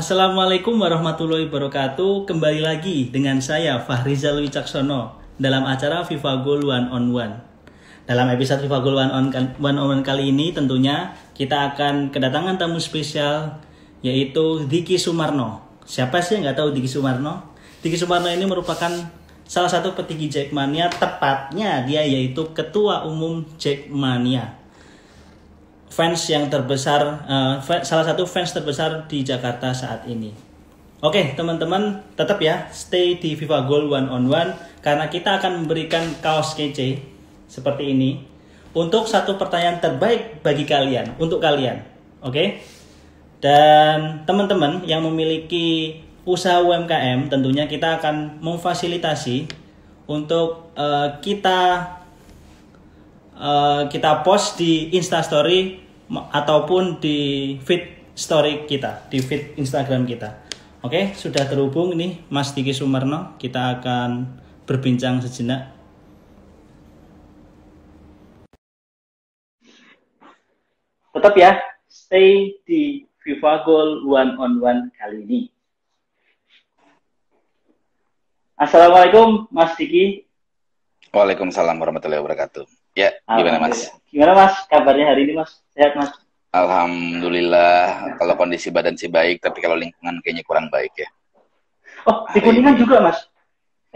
Assalamualaikum warahmatullahi wabarakatuh. Kembali lagi dengan saya Fahrizal Wicaksono dalam acara FIFA Goal One on One. Dalam episode FIFA Goal One on One kali ini tentunya kita akan kedatangan tamu spesial yaitu Diki Sumarno. Siapa sih yang nggak tahu Diki Sumarno? Diki Sumarno ini merupakan salah satu petinggi Jackmania, tepatnya dia yaitu Ketua Umum Jackmania. Fans yang terbesar, salah satu fans terbesar di Jakarta saat ini. Oke teman-teman, tetap ya stay di FIFA Goal One on One karena kita akan memberikan kaos kece seperti ini untuk satu pertanyaan terbaik bagi kalian, untuk kalian. Oke? Dan teman-teman yang memiliki usaha UMKM tentunya kita akan memfasilitasi untuk kita post di Instastory ataupun di feed story kita, di feed Instagram kita. Oke, sudah terhubung nih Mas Diki Sumarno. Kita akan berbincang sejenak. Tetap ya, stay di FIFA Goal One on One kali ini. Assalamualaikum Mas Diki. Waalaikumsalam warahmatullahi wabarakatuh. Ya, gimana Mas? Gimana Mas? Kabarnya hari ini Mas? Sehat Mas? Alhamdulillah, kalau kondisi badan sih baik, tapi kalau lingkungan kayaknya kurang baik ya. Oh, di Kuningan juga Mas?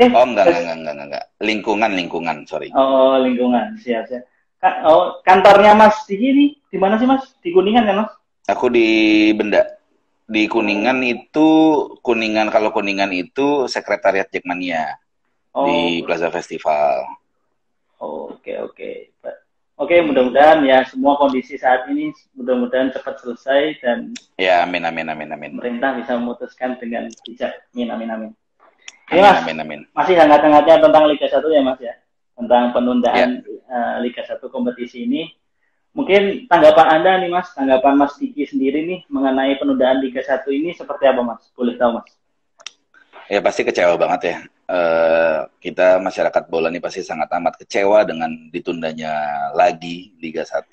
Oh, enggak. Lingkungan, sorry. Oh, lingkungan. Siap. Kantornya Mas Diki ini di mana sih Mas? Di Kuningan kan Mas? Aku di Benda. Di Kuningan kalau Kuningan itu sekretariat Jackmania. Di Plaza Festival. Oke, mudah-mudahan ya semua kondisi saat ini mudah-mudahan cepat selesai dan ya amin. pemerintah bisa memutuskan dengan bijak. Amin. Amin. Masih hangat-hangatnya tentang Liga 1 ya Mas ya, tentang penundaan Liga 1 kompetisi ini. Mungkin tanggapan Anda nih Mas, tanggapan Mas Diki sendiri nih mengenai penundaan Liga 1 ini seperti apa Mas? Boleh tahu Mas? Ya pasti kecewa banget ya. Kita masyarakat bola nih pasti sangat amat kecewa dengan ditundanya lagi Liga 1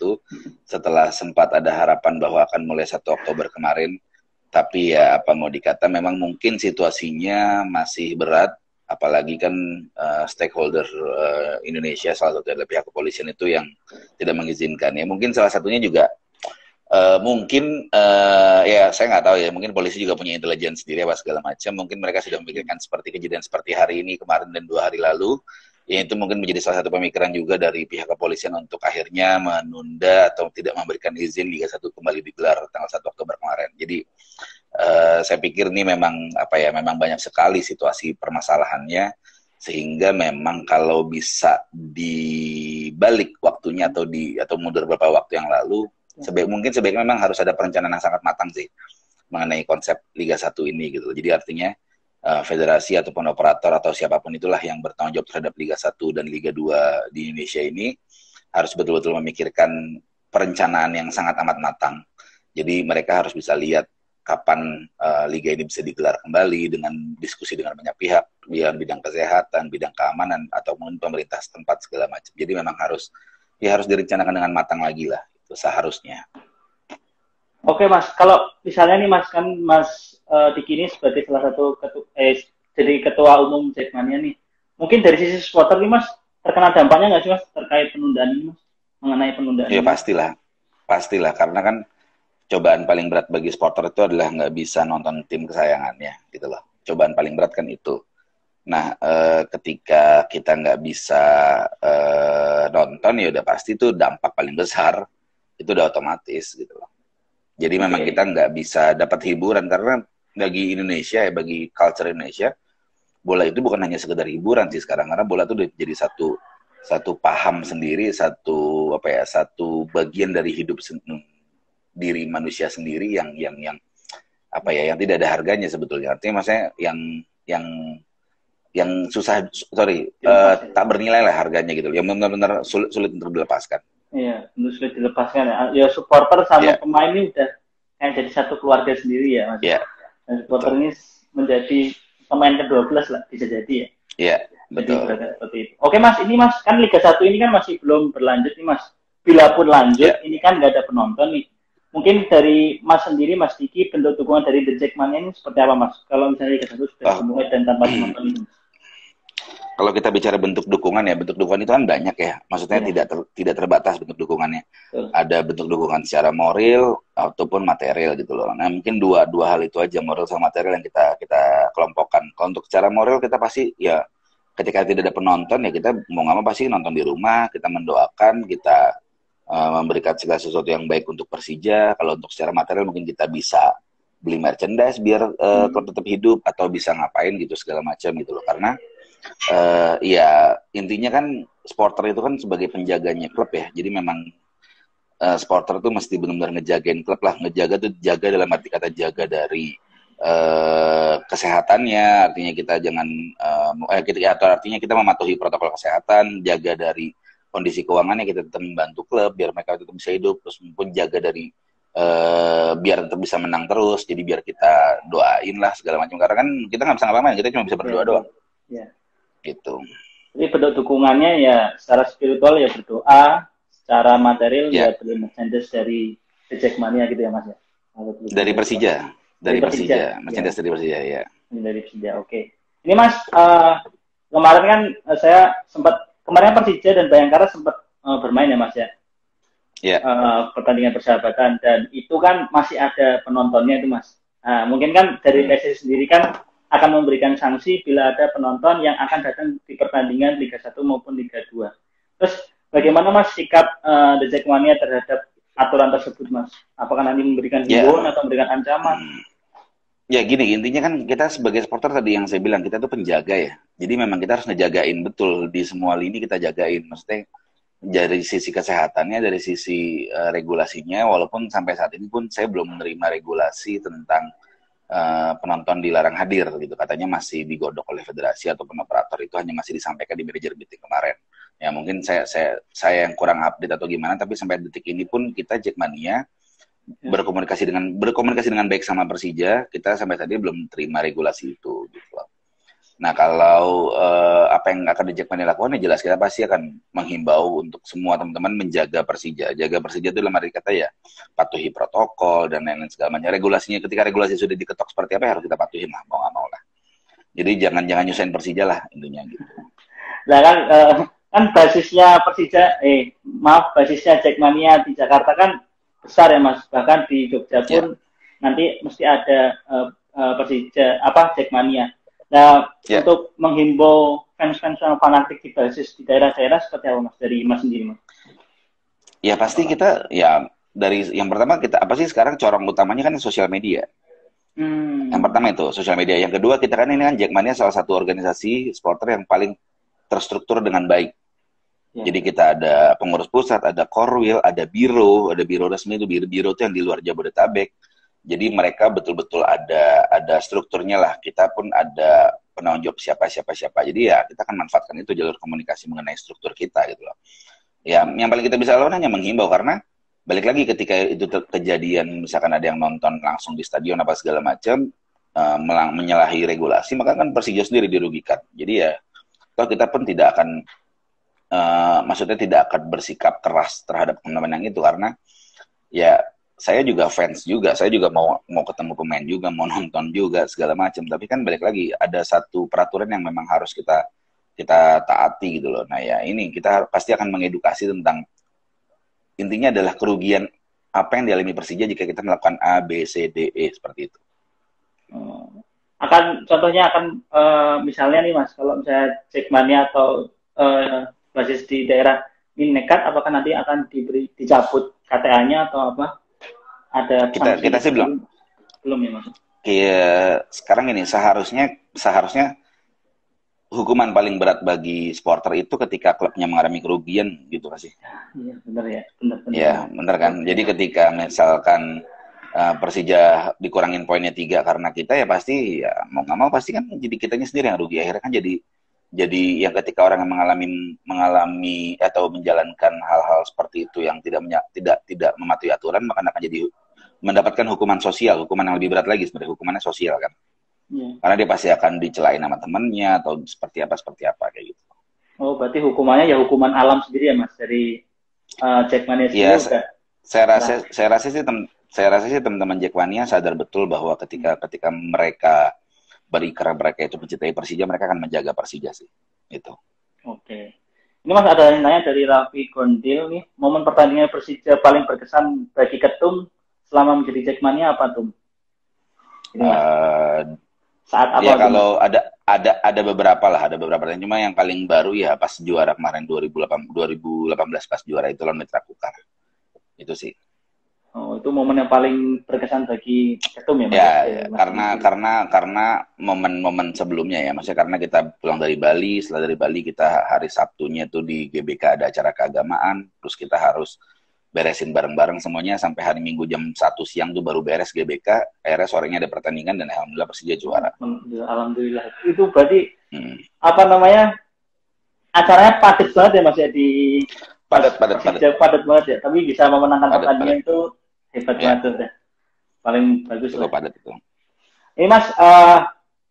setelah sempat ada harapan bahwa akan mulai 1 Oktober kemarin. Tapi ya apa mau dikata memang mungkin situasinya masih berat, apalagi kan stakeholder Indonesia salah satu adalah pihak kepolisian itu yang tidak mengizinkan ya. Mungkin salah satunya juga ya saya nggak tahu ya, mungkin polisi juga punya intelijen sendiri apa segala macam, mungkin mereka sudah memikirkan seperti kejadian seperti hari ini, kemarin dan 2 hari lalu, ya itu mungkin menjadi salah satu pemikiran juga dari pihak kepolisian untuk akhirnya menunda atau tidak memberikan izin Liga 1 kembali digelar tanggal 1 Oktober kemarin. Jadi saya pikir ini memang memang banyak sekali situasi permasalahannya, sehingga memang kalau bisa dibalik waktunya atau mundur beberapa waktu yang lalu, mungkin sebaiknya memang harus ada perencanaan yang sangat matang sih mengenai konsep Liga 1 ini gitu. Jadi artinya federasi ataupun operator atau siapapun itulah yang bertanggung jawab terhadap Liga 1 dan Liga 2 di Indonesia ini harus betul-betul memikirkan perencanaan yang sangat amat matang. Jadi mereka harus bisa lihat kapan liga ini bisa digelar kembali dengan diskusi dengan banyak pihak, bidang kesehatan, bidang keamanan ataupun pemerintah setempat segala macam. Jadi memang harus direncanakan dengan matang lagi lah. Itu seharusnya. Oke Mas, kalau misalnya nih Mas kan Mas Diki ini sebagai salah satu jadi ketua umum Jackmania nih, mungkin dari sisi supporter nih Mas terkena dampaknya nggak sih Mas terkait penundaan ini Mas, mengenai penundaan? Ya pastilah karena kan cobaan paling berat bagi supporter itu adalah nggak bisa nonton tim kesayangannya gitu loh. Cobaan paling berat kan itu. Nah, ketika kita nggak bisa nonton ya udah pasti itu dampak paling besar. Itu udah otomatis gitu loh. Jadi memang kita nggak bisa dapat hiburan karena bagi Indonesia ya, bagi culture Indonesia, bola itu bukan hanya sekedar hiburan sih sekarang, karena bola itu udah jadi satu paham sendiri, satu bagian dari hidup diri manusia sendiri yang tidak ada harganya sebetulnya. Artinya maksudnya yang susah, tak bernilai lah harganya gitu, yang benar-benar sulit untuk dilepaskan. Iya, sulit dilepaskan ya. Ya supporter sama pemain ini udah kayak jadi satu keluarga sendiri ya Mas. Iya. Dan supporter ini menjadi pemain ke-12 lah bisa jadi ya. Iya, betul. Seperti itu. Oke Mas, ini Mas kan Liga 1 ini kan masih belum berlanjut nih Mas. Bila pun lanjut, ini kan nggak ada penonton nih. mungkin dari Mas sendiri, Mas Diki, bentuk dukungan dari The Jackmania ini seperti apa, Mas? Kalau misalnya Liga 1 sudah dimulai dan tanpa penonton itu. Kalau kita bicara bentuk dukungan ya, bentuk dukungan itu kan banyak ya. Maksudnya tidak terbatas bentuk dukungannya. Ada bentuk dukungan secara moral ataupun material gitu loh. Nah, mungkin dua hal itu aja, moral sama material yang kita kelompokkan. Kalau untuk secara moral kita pasti ya ketika tidak ada penonton ya kita mau nggak mau pasti nonton di rumah, kita mendoakan, kita memberikan segala sesuatu yang baik untuk Persija. Kalau untuk secara material mungkin kita bisa beli merchandise biar klub tetap hidup atau bisa ngapain gitu segala macam gitu loh. Karena ya intinya kan supporter itu kan sebagai penjaganya klub ya. Jadi memang supporter tuh mesti benar-benar ngejagain klub lah. Ngejaga tuh jaga dalam arti kata jaga dari kesehatannya, artinya kita jangan atau artinya kita mematuhi protokol kesehatan, jaga dari kondisi keuangannya, kita tetap membantu klub biar mereka tetap bisa hidup, terus pun jaga dari biar tetap bisa menang terus. Jadi biar kita doain lah segala macam, karena kan kita nggak bisa ngapa-ngapain, kita cuma bisa berdoa doang. Ya. Gitu. Jadi bentuk dukungannya ya secara spiritual ya berdoa, secara material ya beli merchandise dari The Jackmania gitu ya, Mas ya. Dari Persija. Dari Persija, merchandise dari Persija ya. Dari Persija, oke. Ini Mas, kemarin kan kemarin Persija dan Bayangkara sempat bermain ya Mas ya. Iya. Pertandingan persahabatan, dan itu kan masih ada penontonnya itu Mas. Nah, mungkin kan dari PSSI sendiri kan akan memberikan sanksi bila ada penonton yang akan datang di pertandingan Liga 1 maupun Liga 2. Terus bagaimana Mas sikap The Jackmania terhadap aturan tersebut Mas? Apakah nanti memberikan himbauan atau memberikan ancaman? Ya gini, intinya kan kita sebagai supporter tadi yang saya bilang, kita tuh penjaga ya. Jadi memang kita harus ngejagain betul, di semua lini kita jagain. Maksudnya dari sisi kesehatannya, dari sisi regulasinya, walaupun sampai saat ini pun saya belum menerima regulasi tentang penonton dilarang hadir gitu. Katanya masih digodok oleh federasi ataupun operator, itu hanya masih disampaikan di manajer meeting kemarin. Ya mungkin saya yang kurang update atau gimana, tapi sampai detik ini pun kita Jackmania berkomunikasi dengan baik sama Persija, kita sampai tadi belum terima regulasi itu gitu. Nah, kalau apa yang akan di Jackmania lakukan ya jelas kita pasti akan menghimbau untuk semua teman-teman menjaga Persija. Jaga Persija itu dalam arti kata ya patuhi protokol dan lain-lain segala macam. Regulasinya, ketika regulasi sudah diketok seperti apa ya harus kita patuhin lah, mau nggak mau lah. Jadi jangan nyusahin Persija lah intinya gitu. Nah kan basisnya Persija, basisnya Jackmania di Jakarta kan besar ya Mas, bahkan di Jogja pun nanti mesti ada Persija Jackmania. Nah, untuk menghimbau fans-fans yang fanatik di basis di daerah-daerah seperti apa Mas, dari Mas sendiri Mas? Ya pasti kita ya dari yang pertama kita apa sih sekarang corong utamanya kan sosial media. Yang pertama itu sosial media. Yang kedua kita kan ini kan Jackmania salah satu organisasi supporter yang paling terstruktur dengan baik. Jadi kita ada pengurus pusat, ada korwil, ada biro resmi itu biro itu yang di luar Jabodetabek. Jadi mereka betul-betul ada strukturnya lah. Kita pun ada penanggung jawab siapa. Jadi ya kita akan manfaatkan itu jalur komunikasi mengenai struktur kita gitu loh. Ya yang paling kita bisa lakukan hanya menghimbau, karena balik lagi ketika itu kejadian misalkan ada yang nonton langsung di stadion apa segala macam menyalahi regulasi, maka kan Persija sendiri dirugikan. Jadi ya toh kita pun tidak akan maksudnya tidak akan bersikap keras terhadap teman-teman yang itu, karena ya saya juga fans juga, saya juga mau ketemu pemain juga, mau nonton juga segala macam, tapi kan balik lagi ada satu peraturan yang memang harus kita taati gitu loh. Nah ya ini kita pasti akan mengedukasi tentang intinya adalah kerugian apa yang dialami Persija jika kita melakukan A, B, C, D, E seperti itu. Contohnya misalnya nih Mas, kalau misalnya Jackmania atau basis di daerah ini nekat, apakah nanti akan dicabut KTA-nya atau apa? Ada kita sih belum ya Mas. Sekarang ini seharusnya hukuman paling berat bagi supporter itu ketika klubnya mengalami kerugian gitu kan sih. Iya benar ya, benar. Ya benar kan. Jadi ketika misalkan Persija dikurangin poinnya 3 karena kita, ya pasti ya mau nggak mau pasti kan jadi kitanya sendiri yang rugi. Akhirnya kan jadi yang ketika orang yang mengalami atau menjalankan hal-hal seperti itu yang tidak mematuhi aturan, maka akan jadi mendapatkan hukuman sosial, hukuman yang lebih berat lagi sebenarnya, hukumannya sosial kan. Karena dia pasti akan dicelain sama temennya atau seperti apa kayak gitu. Oh, berarti hukumannya ya hukuman alam sendiri ya Mas, dari Jackmania sendiri. Saya rasa sih saya rasa sih teman-teman Jackmania sadar betul bahwa ketika mereka berikrar mereka itu mencintai Persija, mereka akan menjaga Persija sih. Itu. Oke. Ini Mas ada yang nanya dari Raffi Gondil nih, momen pertandingan Persija paling berkesan bagi Ketum selama menjadi Jackmania apa Tum? Ini Mas. Saat apa? Ya kalau ada beberapa lah, ada beberapa. Cuma yang paling baru ya pas juara kemarin 2018 pas juara itu lawan Mitra Kukar. Itu sih. Oh, itu momen yang paling berkesan bagi Ketum ya, Mas? Ya, karena momen-momen sebelumnya ya, maksudnya karena kita pulang dari Bali, setelah dari Bali kita hari Sabtunya tuh di GBK ada acara keagamaan, terus kita harus beresin bareng-bareng semuanya sampai hari Minggu jam 1 siang tuh baru beres GBK, akhirnya sorenya ada pertandingan dan alhamdulillah Persija juara. Alhamdulillah. Itu berarti apa namanya? Acaranya padat banget ya Mas ya di padat banget ya, tapi bisa memenangkan pertandingan itu hebat banget tuh ya. Paling bagus lah. Padat itu. Ini Mas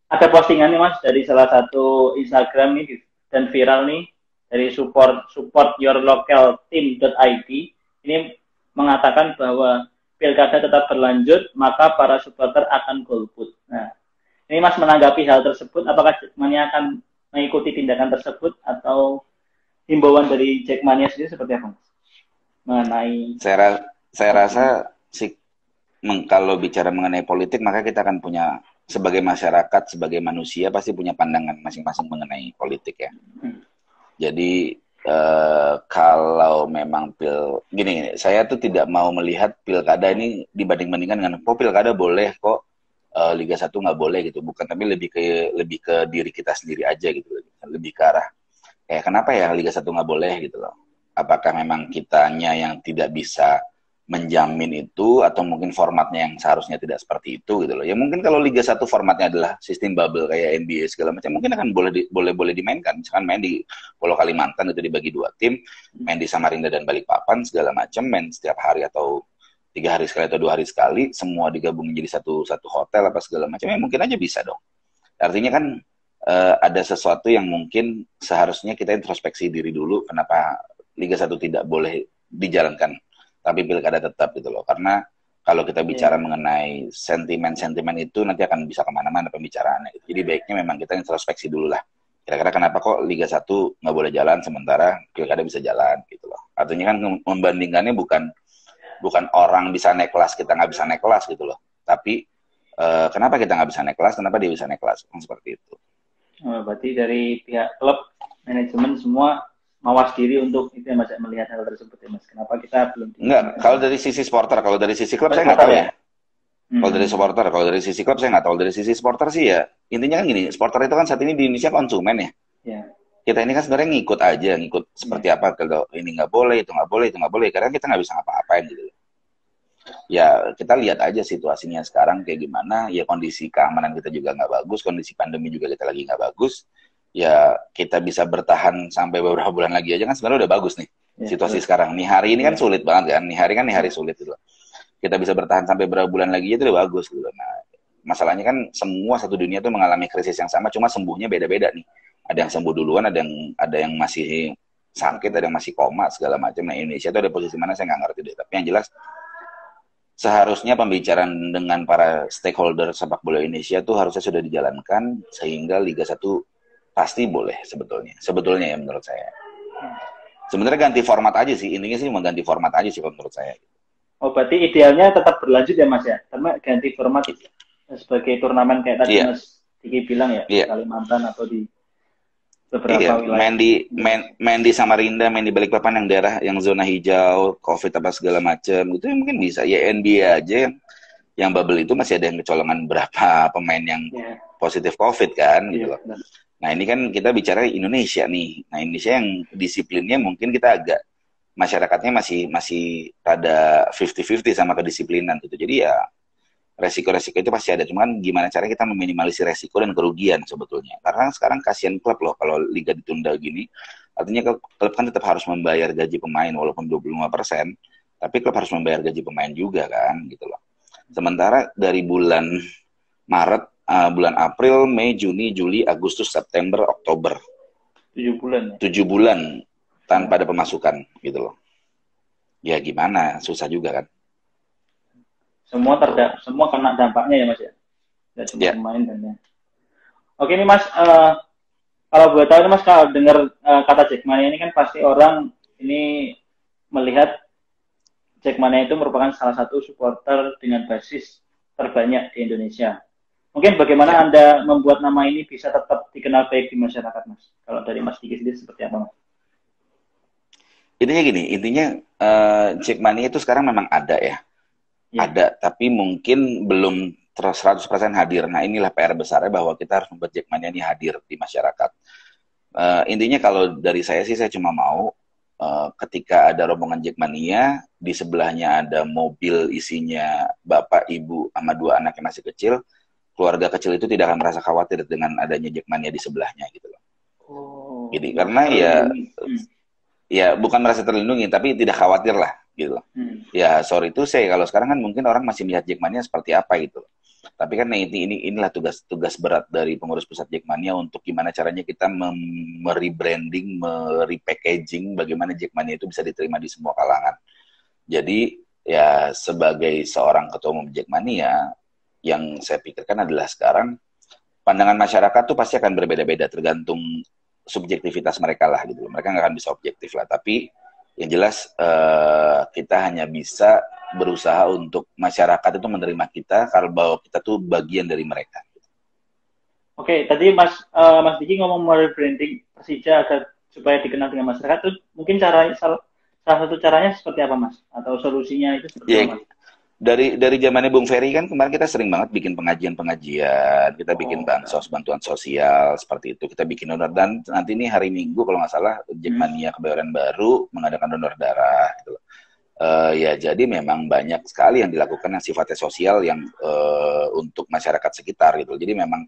ada postingan nih Mas dari salah satu Instagram nih dan viral nih dari support your local team.id. Ini mengatakan bahwa pilkada tetap berlanjut, maka para supporter akan golput. Nah, ini Mas menanggapi hal tersebut, apakah Jackmania akan mengikuti tindakan tersebut atau himbauan dari Jackmania sendiri seperti apa? Mengenai saya rasa sih kalau bicara mengenai politik maka kita akan punya sebagai masyarakat, sebagai manusia pasti punya pandangan masing-masing mengenai politik ya. Jadi kalau memang gini, saya tuh tidak mau melihat pilkada ini dibanding-bandingkan dengan pilkada boleh kok Liga 1 nggak boleh gitu, bukan, tapi lebih ke diri kita sendiri aja gitu, lebih ke arah kenapa ya Liga 1 nggak boleh gitu loh. Apakah memang kitanya yang tidak bisa menjamin itu atau mungkin formatnya yang seharusnya tidak seperti itu gitu loh. Ya mungkin kalau Liga 1 formatnya adalah sistem bubble kayak NBA segala macam, mungkin akan boleh dimainkan. Misalkan main di Pulau Kalimantan itu dibagi 2 tim, main di Samarinda dan Balikpapan segala macam, main setiap hari atau 3 hari sekali atau 2 hari sekali, semua digabungin jadi satu hotel apa segala macam, ya mungkin aja bisa dong. Artinya kan ada sesuatu yang mungkin seharusnya kita introspeksi diri dulu, kenapa Liga 1 tidak boleh dijalankan tapi pilkada tetap gitu loh. Karena kalau kita bicara mengenai sentimen-sentimen itu nanti akan bisa kemana-mana pembicaraannya gitu. Jadi baiknya memang kita introspeksi dulu lah, kira-kira kenapa kok Liga 1 nggak boleh jalan sementara pilkada bisa jalan gitu loh. Artinya kan membandingkannya bukan orang bisa naik kelas, kita nggak bisa naik kelas gitu loh, tapi kenapa kita nggak bisa naik kelas, kenapa dia bisa naik kelas, seperti itu. Berarti dari pihak klub, manajemen semua mawas diri untuk itu ya Mas, melihat hal tersebut ya Mas. Kenapa kita belum? Enggak, kalau dari sisi supporter, kalau dari sisi klub saya nggak tahu ya. Kalau dari supporter, kalau dari sisi klub saya nggak tahu. Dari sisi supporter sih ya, intinya kan gini, supporter itu kan saat ini di Indonesia konsumen ya. Kita ini kan sebenarnya ngikut seperti apa, kalau ini nggak boleh, itu nggak boleh, karena kita nggak bisa ngapa-ngapain gitu. Ya kita lihat aja situasinya sekarang kayak gimana, ya kondisi keamanan kita juga nggak bagus, kondisi pandemi juga kita lagi nggak bagus. Ya kita bisa bertahan sampai beberapa bulan lagi aja kan sebenarnya udah bagus nih situasi sekarang. Nih hari ini kan sulit banget kan, nih hari sulit gitu. Kita bisa bertahan sampai beberapa bulan lagi itu udah bagus gitu. Nah masalahnya kan semua satu dunia tuh mengalami krisis yang sama, cuma sembuhnya beda-beda nih. Ada yang sembuh duluan, ada yang masih sakit, ada yang masih koma segala macam. Nah Indonesia tuh ada posisi mana saya nggak ngerti deh. Tapi yang jelas seharusnya pembicaraan dengan para stakeholder sepak bola Indonesia tuh harusnya sudah dijalankan sehingga Liga 1 pasti boleh sebetulnya ya menurut saya. Sebenarnya ganti format aja sih, intinya sih mau ganti format aja sih menurut saya. Oh berarti idealnya tetap berlanjut ya Mas ya, karena ganti format sebagai turnamen kayak tadi Mas Diki bilang ya, Kalimantan atau di beberapa wilayah. Main di Samarinda, main di Balikpapan yang daerah yang zona hijau, COVID apa segala macam gitu ya mungkin bisa. Ya NBA aja yang bubble itu masih ada yang kecolongan berapa pemain yang positif COVID kan gitu loh. Nah ini kan kita bicara Indonesia nih. Nah Indonesia yang disiplinnya mungkin kita agak masyarakatnya masih pada 50-50 sama kedisiplinan gitu. Jadi ya resiko-resiko itu pasti ada. Cuman gimana cara kita meminimalisir resiko dan kerugian sebetulnya. Karena sekarang kasihan klub loh kalau liga ditunda gini. Artinya klub kan tetap harus membayar gaji pemain walaupun 25%, tapi klub harus membayar gaji pemain juga kan gitu loh. Sementara dari bulan Maret, bulan April, Mei, Juni, Juli, Agustus, September, Oktober. 7 bulan. 7 bulan tanpa ada pemasukan gitu loh. Ya gimana, susah juga kan. semua kena dampaknya ya Mas ya. Tidak cuma Ya. pemain dan ya. Oke nih Mas, kalau boleh tahu nih Mas, kalau dengar kata Jackmania ini kan pasti orang ini melihat Jackmania itu merupakan salah satu supporter dengan basis terbanyak di Indonesia. Mungkin bagaimana Ya. Anda membuat nama ini bisa tetap dikenal baik di masyarakat Mas? Kalau dari Mas Diki sendiri seperti apa Mas? Intinya gini, Jackmania itu sekarang memang ada ya. Ya. Ada, tapi mungkin belum 100% hadir. Nah, inilah PR besarnya bahwa kita harus membuat Jackmania ini hadir di masyarakat. Intinya kalau dari saya sih, saya cuma mau ketika ada rombongan Jackmania, di sebelahnya ada mobil isinya bapak, ibu, sama 2 anak yang masih kecil, keluarga kecil itu tidak akan merasa khawatir dengan adanya Jackmania di sebelahnya gitu loh. Oh, Jadi karena ya hmm. ya bukan merasa terlindungi, tapi tidak khawatir lah gitu loh. Ya sorry itu saya kalau sekarang kan mungkin orang masih melihat Jackmania seperti apa gitu. Tapi kan inilah tugas berat dari pengurus pusat Jackmania untuk gimana caranya kita merebranding, merepackaging bagaimana Jackmania itu bisa diterima di semua kalangan. Jadi ya sebagai seorang ketua umum Jackmania, yang saya pikirkan adalah sekarang pandangan masyarakat tuh pasti akan berbeda-beda tergantung subjektivitas mereka lah gitu. Mereka nggak akan bisa objektif lah. Tapi yang jelas kita hanya bisa berusaha untuk masyarakat itu menerima kita kalau bahwa kita tuh bagian dari mereka. Oke, tadi Mas Diki ngomong merebranding Persija agar supaya dikenal dengan masyarakat itu mungkin salah satu caranya seperti apa Mas? Atau solusinya itu seperti apa Mas? Dari zamannya Bung Ferry kan kemarin kita sering banget bikin pengajian, kita bikin bantuan sosial seperti itu, kita bikin donor, dan nanti ini hari Minggu kalau nggak salah Jackmania Kebayoran Baru mengadakan donor darah gitu. Ya jadi memang banyak sekali yang dilakukan yang sifatnya sosial yang untuk masyarakat sekitar gitu. Jadi memang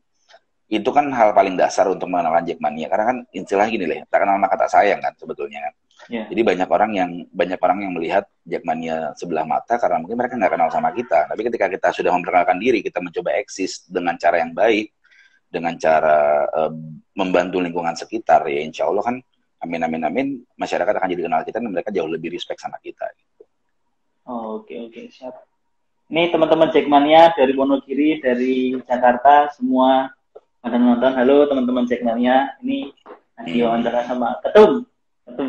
itu kan hal paling dasar untuk mengenalkan Jackmania, karena kan istilah gini lah, tak kenal maka tak sayang kan sebetulnya kan. Yeah. Jadi banyak orang yang melihat Jackmania sebelah mata karena mungkin mereka nggak kenal sama kita. Tapi ketika kita sudah memperkenalkan diri, kita mencoba eksis dengan cara yang baik, dengan cara membantu lingkungan sekitar, ya insya Allah kan, amin, masyarakat akan jadi kenal kita dan mereka jauh lebih respect sama kita. Oke, siap. Ini teman-teman Jackmania dari Wonogiri, dari Jakarta, semua ada nonton. Halo teman-teman Jackmania, ini lagi wawancara sama Ketum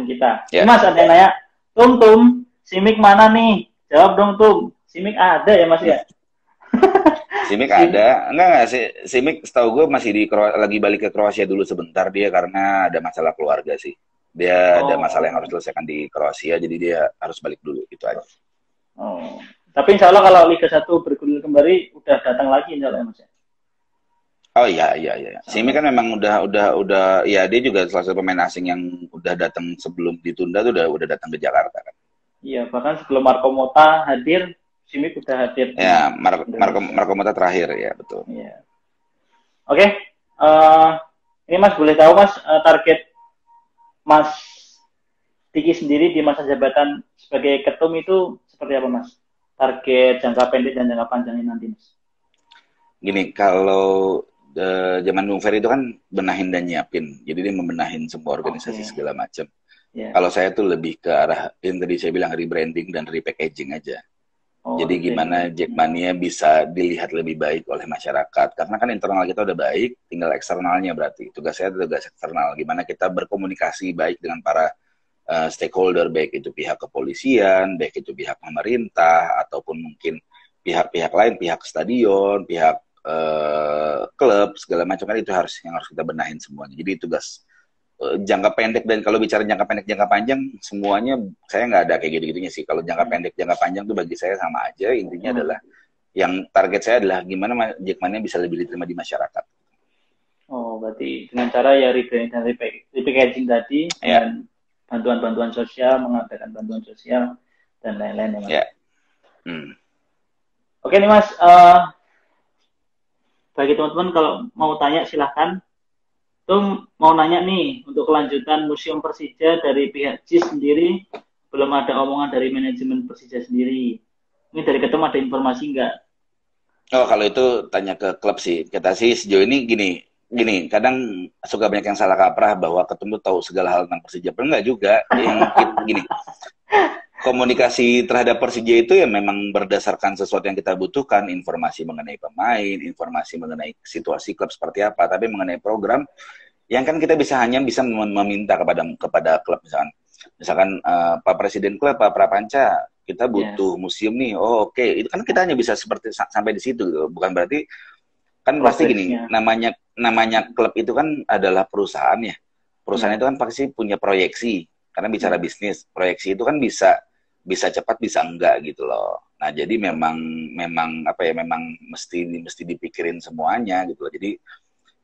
kita. Yeah. Mas ada yang nanya, Tum, Simik mana nih? Jawab dong Tum. Simik ada ya Mas ya? Simik ada, enggak sih. Simik setahu gue masih lagi balik ke Kroasia dulu sebentar dia karena ada masalah keluarga sih. Dia ada masalah yang harus diselesaikan di Kroasia, jadi dia harus balik dulu itu aja. Oh, tapi insya Allah kalau Liga 1 bergulir kembali udah datang lagi insya Allah ya Mas ya? Oh iya. Simi kan memang udah ya dia juga salah satu pemain asing yang udah datang sebelum ditunda tuh udah datang ke Jakarta kan. Iya, bahkan sebelum Marco Motta hadir, Simi udah hadir. Ya, Marco Motta terakhir ya, betul. Iya. Oke. Ini Mas boleh tahu Mas target Mas Diki sendiri di masa jabatan sebagai ketum itu seperti apa Mas? Target jangka pendek dan jangka panjangnya nanti Mas. Gini, kalau zaman Bung Ferry itu kan benahin dan nyiapin. Jadi dia membenahin semua organisasi segala macam. Yeah. Kalau saya tuh lebih ke arah yang tadi saya bilang rebranding dan repackaging aja. Jadi gimana Jackmania bisa dilihat lebih baik oleh masyarakat. Karena kan internal kita udah baik, tinggal eksternalnya berarti. Tugas saya itu tugas eksternal. Gimana kita berkomunikasi baik dengan para stakeholder, baik itu pihak kepolisian, baik itu pihak pemerintah, ataupun mungkin pihak-pihak lain, pihak stadion, pihak klub, segala macam kan itu yang harus kita benahin semuanya. Jadi tugas jangka pendek, dan kalau bicara jangka pendek, jangka panjang, semuanya saya nggak ada kayak gitu-gitunya sih. Kalau jangka pendek, jangka panjang tuh bagi saya sama aja. Intinya adalah yang target saya adalah gimana Jackmania bisa lebih diterima di masyarakat. Oh, berarti dengan cara ya rebranding dan repackaging tadi, dan bantuan-bantuan sosial, mengadakan bantuan sosial dan lain-lain ya Mas. Yeah. Oke nih Mas, bagi teman-teman kalau mau tanya silahkan. Tuh mau nanya nih untuk kelanjutan Museum Persija dari pihak JIS sendiri, belum ada omongan dari manajemen Persija sendiri. Ini dari Ketum ada informasi nggak? Oh kalau itu tanya ke klub sih. Kita sih sejauh ini gini, kadang suka banyak yang salah kaprah bahwa Ketum tuh tahu segala hal tentang Persija. Enggak juga. Yang gini. komunikasi terhadap Persija itu ya memang berdasarkan sesuatu yang kita butuhkan, informasi mengenai pemain, informasi mengenai situasi klub seperti apa, tapi mengenai program yang kan kita bisa meminta kepada klub, misalkan Pak Presiden klub, Pak Prapanca, kita butuh museum nih. Oh oke. Itu kan kita hanya bisa seperti sampai di situ gitu. Bukan berarti kan pasti gini, namanya klub itu kan adalah perusahaan ya. Perusahaan itu kan pasti punya proyeksi. Karena bicara bisnis, proyeksi itu kan bisa cepat bisa enggak gitu loh. Nah, jadi memang mesti dipikirin semuanya gitu loh. Jadi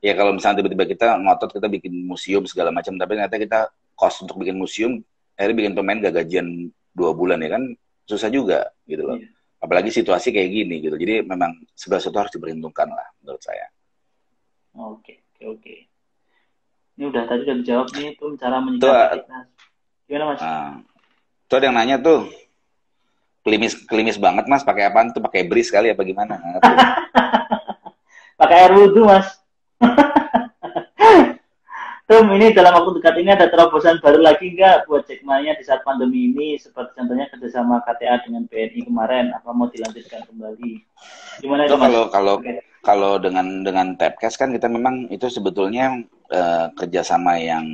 ya kalau misalnya tiba-tiba kita ngotot kita bikin museum segala macam, tapi ternyata kita cost untuk bikin museum, akhirnya bikin pemain gak gajian 2 bulan ya kan susah juga gitu loh. Apalagi situasi kayak gini gitu. Jadi memang segala sesuatu harus diperhitungkan lah menurut saya. Oke. Ini tadi udah dijawab nih tuh cara menyikapi fitnah. Gimana Mas? Tuh ada yang nanya tuh. Klimis banget Mas, pakai apaan tuh? Pakai bris kali apa gimana? Pakai air wudhu Mas. Tum, ini dalam waktu dekat ini ada terobosan baru lagi nggak buat Jackmania di saat pandemi ini, seperti contohnya kerjasama KTA dengan BNI kemarin, apa mau dilanjutkan kembali? Gimana itu, Mas? Kalau dengan Tapcast kan kita memang itu sebetulnya kerjasama yang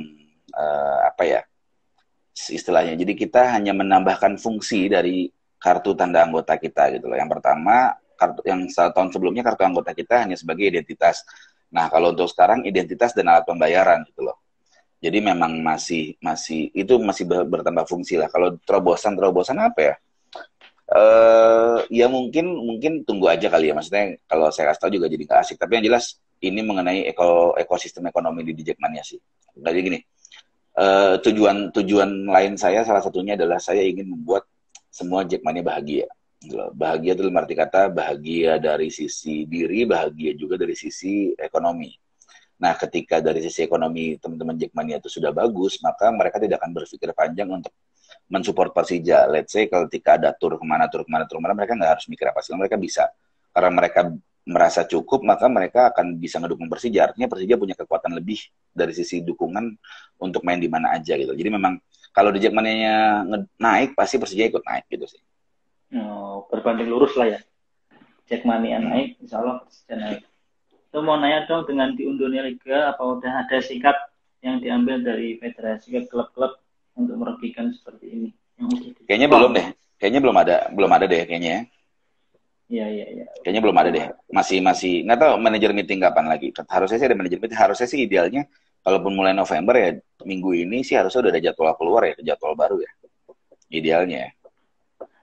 istilahnya. Jadi kita hanya menambahkan fungsi dari kartu tanda anggota kita gitu loh. Yang pertama, yang tahun sebelumnya kartu anggota kita hanya sebagai identitas. Nah, kalau untuk sekarang identitas dan alat pembayaran gitu loh. Jadi memang masih bertambah fungsi lah. Kalau terobosan apa ya? Ya mungkin tunggu aja kali ya. Maksudnya kalau saya kasih tahu juga jadi nggak asik. Tapi yang jelas ini mengenai ekosistem ekonomi di Jackmania sih. Jadi gini, tujuan lain saya salah satunya adalah saya ingin membuat semua Jackmania bahagia. Bahagia dalam arti kata bahagia dari sisi diri, bahagia juga dari sisi ekonomi. Nah, ketika dari sisi ekonomi teman-teman Jackmania itu sudah bagus, maka mereka tidak akan berpikir panjang untuk mensupport Persija. Let's say ketika ada tur kemana, mereka nggak harus mikir apa sih, mereka bisa. Karena mereka merasa cukup, maka mereka akan bisa ngedukung Persija. Artinya Persija punya kekuatan lebih dari sisi dukungan untuk main di mana aja gitu. Jadi memang kalau di Jackmania naik, pasti Persija ikut naik gitu sih. Berbanding lurus lah ya. Jackmania naik, insya Allah Persija naik. Itu mau nanya dong, dengan diundurnya Liga, apa udah ada sikap yang diambil dari federasi ke klub-klub untuk merugikan seperti ini? Kayaknya belum deh. Kayaknya belum ada deh kayaknya. Iya. Kayaknya belum ada deh. Masih nggak tahu manajer meeting kapan lagi. Harusnya sih ada manajer meeting. Harusnya sih idealnya kalaupun mulai November ya minggu ini sih harusnya udah ada jadwal keluar ya, jadwal baru ya. Idealnya ya.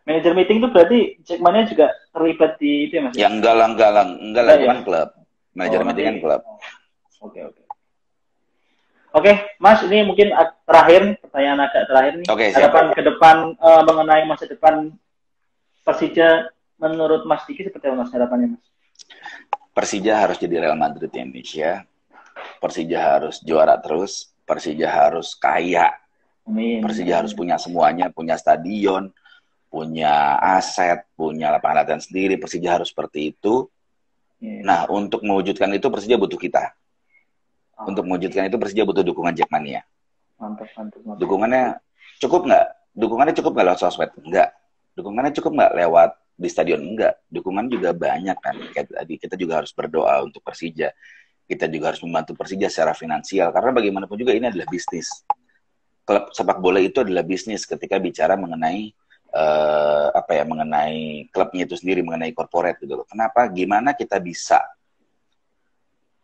Manajer meeting itu berarti Jackmania juga terlibat di itu ya Mas? Ya enggak lah, itu kan klub. Manajer meeting kan klub. Oke, Mas, ini mungkin pertanyaan agak terakhir nih. Harapan ke depan mengenai masa depan Persija menurut Mas Diki seperti apa Mas harapannya Mas? Persija harus jadi Real Madrid Indonesia. Persija harus juara terus. Persija harus kaya. Amin. Persija harus punya semuanya, punya stadion, punya aset, punya lapangan latihan sendiri. Persija harus seperti itu. Nah, untuk mewujudkan itu Persija butuh kita. Untuk mewujudkan itu Persija butuh dukungan Jackmania. Mantap. Dukungannya cukup nggak? Dukungannya cukup nggak lewat sosmed? Enggak. Dukungannya cukup nggak lewat di stadion? Enggak. Dukungan juga banyak kan. Kayak tadi kita juga harus berdoa untuk Persija. Kita juga harus membantu Persija secara finansial. Karena bagaimanapun juga ini adalah bisnis. Klub sepak bola itu adalah bisnis ketika bicara mengenai mengenai klubnya itu sendiri, mengenai corporate gitu loh. Kenapa? Gimana kita bisa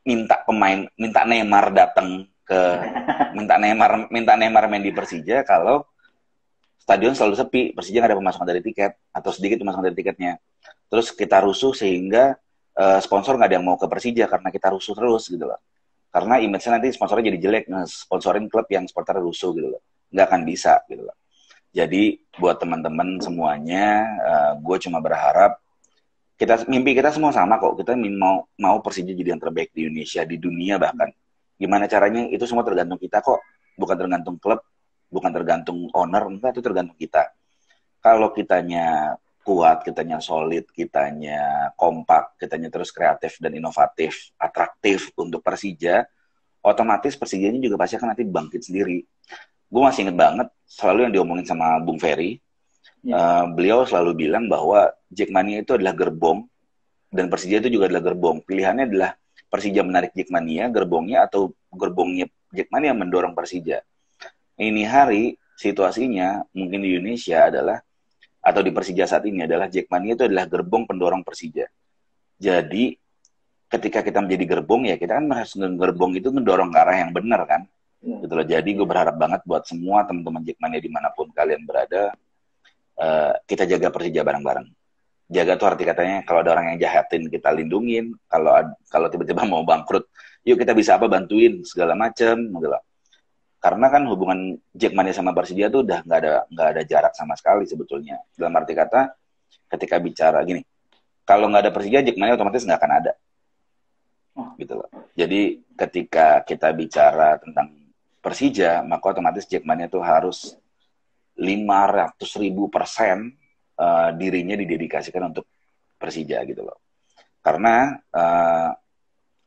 minta Neymar datang minta Neymar main di Persija kalau stadion selalu sepi, Persija nggak ada pemasukan dari tiket atau sedikit pemasukan dari tiketnya. Terus kita rusuh sehingga sponsor nggak ada yang mau ke Persija karena kita rusuh terus gitu loh. Karena image-nya nanti sponsornya jadi jelek, sponsorin klub yang supporter rusuh gitu loh. Nggak akan bisa gitu loh. Jadi buat teman-teman semuanya, gue cuma berharap mimpi kita semua sama kok. Kita mau Persija jadi yang terbaik di Indonesia, di dunia bahkan. Gimana caranya itu semua tergantung kita kok. Bukan tergantung klub, bukan tergantung owner, enggak, itu tergantung kita. Kalau kitanya kuat, kitanya solid, kitanya kompak, kitanya terus kreatif dan inovatif, atraktif untuk Persija, otomatis Persijanya juga pasti akan nanti bangkit sendiri. Gue masih inget banget selalu yang diomongin sama Bung Ferry, Beliau selalu bilang bahwa Jackmania itu adalah gerbong dan Persija itu juga adalah gerbong. Pilihannya adalah Persija menarik Jackmania, gerbongnya, atau gerbongnya Jackmania mendorong Persija. Ini hari situasinya mungkin di Indonesia adalah, atau di Persija saat ini adalah, Jackmania itu adalah gerbong pendorong Persija. Jadi ketika kita menjadi gerbong, ya kita kan harus gerbong itu mendorong ke arah yang benar kan. Gitu loh. Jadi gue berharap banget buat semua teman-teman Jackmania dimanapun kalian berada, kita jaga Persija bareng-bareng. Jaga tuh arti katanya, kalau ada orang yang jahatin kita lindungin, kalau tiba-tiba mau bangkrut, yuk kita bisa apa, bantuin segala macem gitu loh. Karena kan hubungan Jackmania sama Persija tuh udah nggak ada jarak sama sekali sebetulnya. Dalam arti kata, ketika bicara gini, kalau nggak ada Persija, Jackmania otomatis nggak akan ada. Gitu loh. Jadi ketika kita bicara tentang Persija, maka otomatis Jackmania tuh harus 500.000% dirinya didedikasikan untuk Persija gitu loh. Karena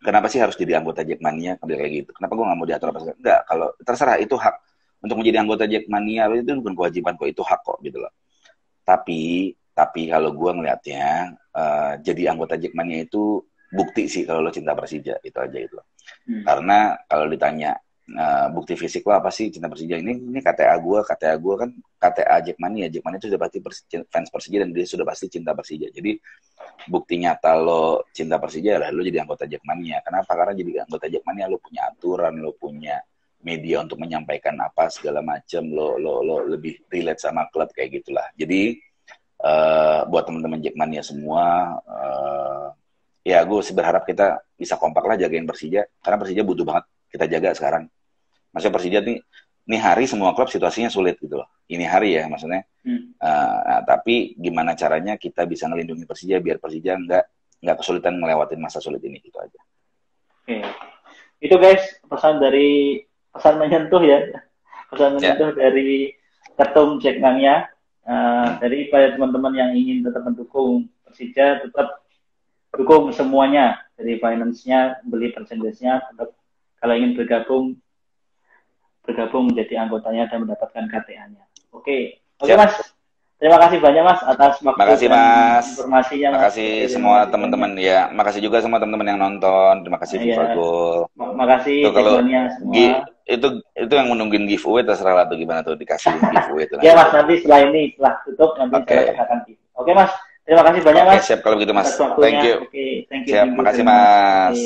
kenapa sih harus jadi anggota Jackmania kayak gitu? Kenapa gue nggak mau diatur apa? Enggak, kalau terserah, itu hak untuk menjadi anggota Jackmania, itu bukan kewajiban kok, itu hak kok gitu loh. Tapi kalau gue ngelihatnya, jadi anggota Jackmania itu bukti sih kalau lo cinta Persija, itu aja gitu loh. Karena kalau ditanya bukti fisik lo apa sih cinta Persija, ini KTA gue kan KTA Jackmania itu sudah pasti fans Persija dan dia sudah pasti cinta Persija. Jadi bukti nyata lo cinta Persija adalah lo jadi anggota Jackmania. Kenapa? Karena jadi anggota Jackmania lo punya aturan, lo punya media untuk menyampaikan apa segala macam, lo lebih relate sama klub kayak gitulah. Jadi buat teman-teman Jackmania semua, ya gue sih berharap kita bisa kompak lah jagain Persija, karena Persija butuh banget kita jaga sekarang. Maksudnya Persija nih hari semua klub situasinya sulit gitu loh. Ini hari ya maksudnya. Nah, tapi gimana caranya kita bisa ngelindungi Persija biar Persija nggak kesulitan melewatin masa sulit ini, gitu aja. Oke. Itu guys pesan menyentuh ya. Pesan menyentuh dari Ketum Jackmania. Dari pada teman-teman yang ingin tetap mendukung Persija, tetap dukung semuanya, dari finance-nya, beli percentage-nya, tetap kalau ingin bergabung menjadi anggotanya dan mendapatkan KTA-nya. Oke, Mas. Terima kasih banyak Mas atas waktu dan informasinya. Makasih semua teman-teman ya. Makasih juga semua teman-teman yang nonton. Terima kasih Vivagol. Makasih teman-teman semua. Itu yang menungguin giveaway terserah lah tuh gimana tuh dikasih giveaway itu. Ya Mas, nanti setelah tutup nanti saya akan give. Oke Mas. Terima kasih banyak Mas. Siap kalau begitu Mas. Thank you. Thank you. Siap, makasih Mas.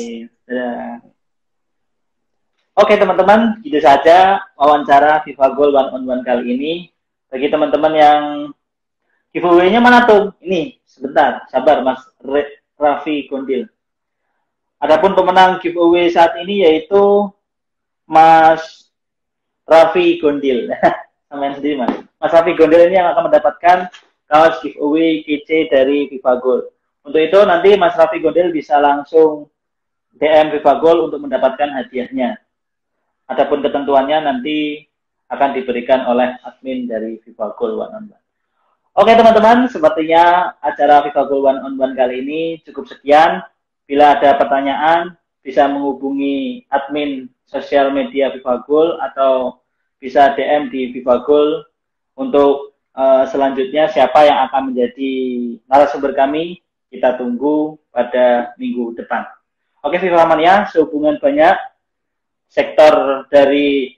Oke teman-teman, itu saja wawancara Vivagol One on One kali ini. Bagi teman-teman yang giveaway-nya mana tuh? Ini, sebentar, sabar Mas Raffi Gondil. Adapun pemenang giveaway saat ini yaitu Mas Raffi Gondil. Samain sendiri Mas. Mas Raffi Gondil ini yang akan mendapatkan kaos giveaway kece dari Vivagol. Untuk itu nanti Mas Raffi Gondil bisa langsung DM Vivagol untuk mendapatkan hadiahnya. Adapun ketentuannya nanti akan diberikan oleh admin dari Vivagol One on One. Oke teman-teman, sepertinya acara Vivagol One on One kali ini cukup sekian. Bila ada pertanyaan, bisa menghubungi admin sosial media Vivagol atau bisa DM di Vivagol untuk selanjutnya siapa yang akan menjadi narasumber kami. Kita tunggu pada minggu depan. Oke Vivamania, sehubungan banyak sektor dari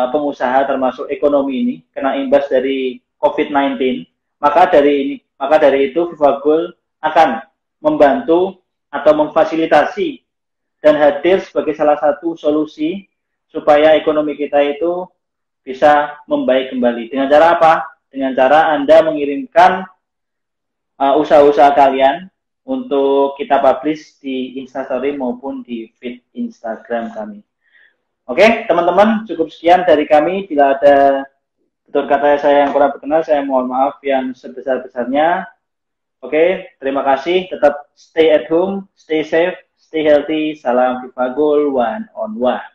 pengusaha termasuk ekonomi ini kena imbas dari COVID-19, maka dari itu Vivagol akan membantu atau memfasilitasi dan hadir sebagai salah satu solusi supaya ekonomi kita itu bisa membaik kembali. Dengan cara apa? Dengan cara Anda mengirimkan usaha-usaha kalian untuk kita publish di Instastory maupun di feed Instagram kami. Oke, teman-teman, cukup sekian dari kami. Bila ada tutur kata saya yang kurang berkenan, saya mohon maaf yang sebesar-besarnya. Oke, terima kasih. Tetap stay at home, stay safe, stay healthy. Salam Vivagol One on One.